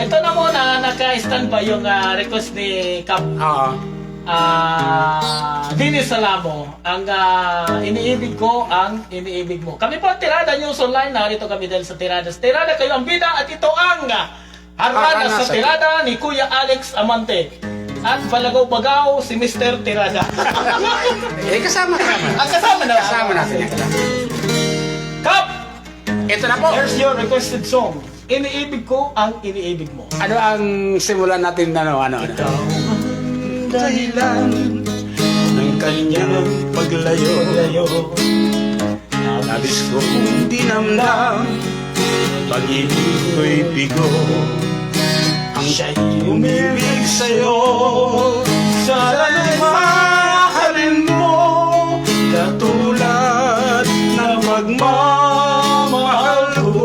Ito na muna, naka-standby yung request ni Cap. Oo. Dinis Salamo. Ang iniibig ko, ang iniibig mo. Kami po ang Tirada News Online. Narito kami dahil sa Tirada. Sa Tirada kayo ang bida at ito ang Harana sa Tirada ni Kuya Alex Amante. At balagaw-bagaw si Mr. Tirada. Kasama. Kasama na. Kasama natin. Cap! Ito na po. Here's your requested song. Iniibig ko ang iniibig mo. Ano ang simulan natin ano? Ikaw ang dahilan ng kanyang paglayo-layo. Nabis kong dinamdam, pag-ibig ko'y bigo. Ang siya'y umibig sa'yo, sana'y mahalin mo, katulad ng pagmamahal ko.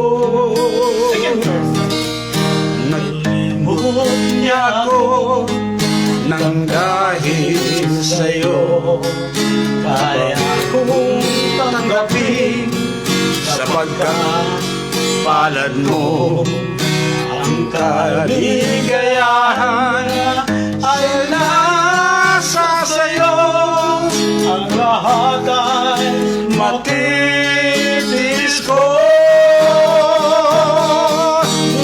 Second verse. Naglimot niya ako nang dahil sa'yo, kaya kong tanggapin sapagkat palad mo. Ang kaligayahan ay nasa sa'yo, ang lahat ay matitiis ko.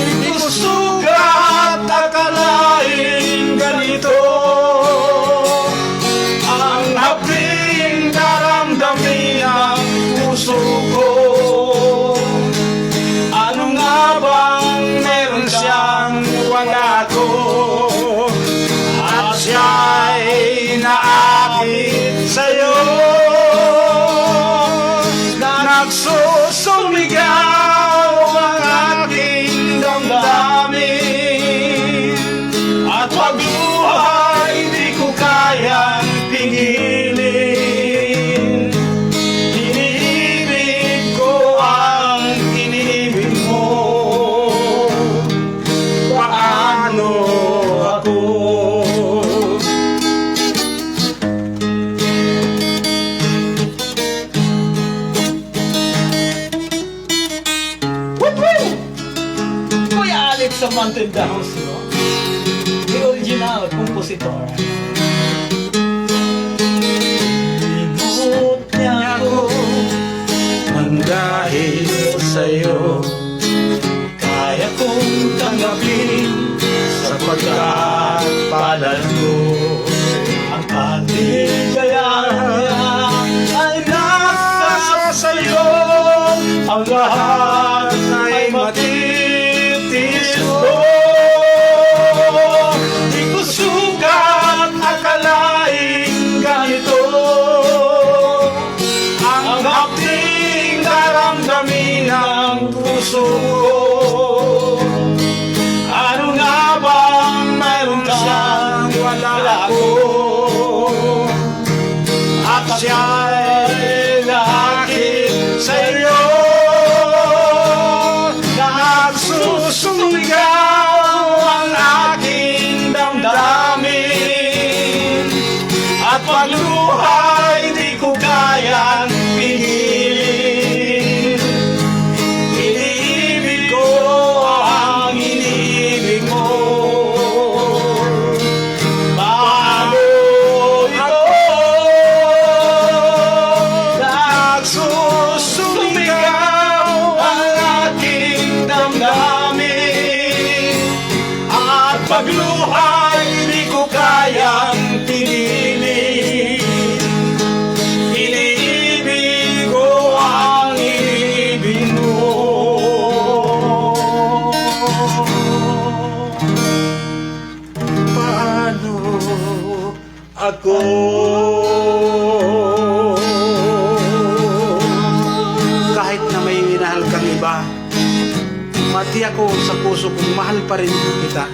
Hindi ko sugat akalain ganito, ang haping daramdamin ng puso ko. Ano nga bang meron siyang wala ko, at siya'y naakit sa'yo, nagsusumigaw ang aking damdamin, at pagluha hindi ko kayang pigilin. Iniibig ko ang iniibig mo. Paano ako? Woo-woo! Kuya Alex Amante the house, no? The original compositor. Limot niya ako nang dahil sa'yo, kaya kong tanggapin sapagkat palad ko. Ang kaligayahan ay nasa sa'yo, ang lahat ay matitiis ko. Di ko sugat akalain ganito, ang hapting daramdamin ng puso ko. Ano nga bang mayroon siyang wala ko, at siya'y naakit sa'yo, nagsusumigaw ang aking damdamin, at pagluha di ko kayang pigilin. Iniibig ko ang iniibig mo. Paano ito? Nagsusumigaw ang aking damdamin, at pagluha di ko kayang pigilin. Iniibig ko ang iniibig mo. Paano ako? Kahit na may minahal kang iba, mati ako sa puso kong mahal pa rin kita.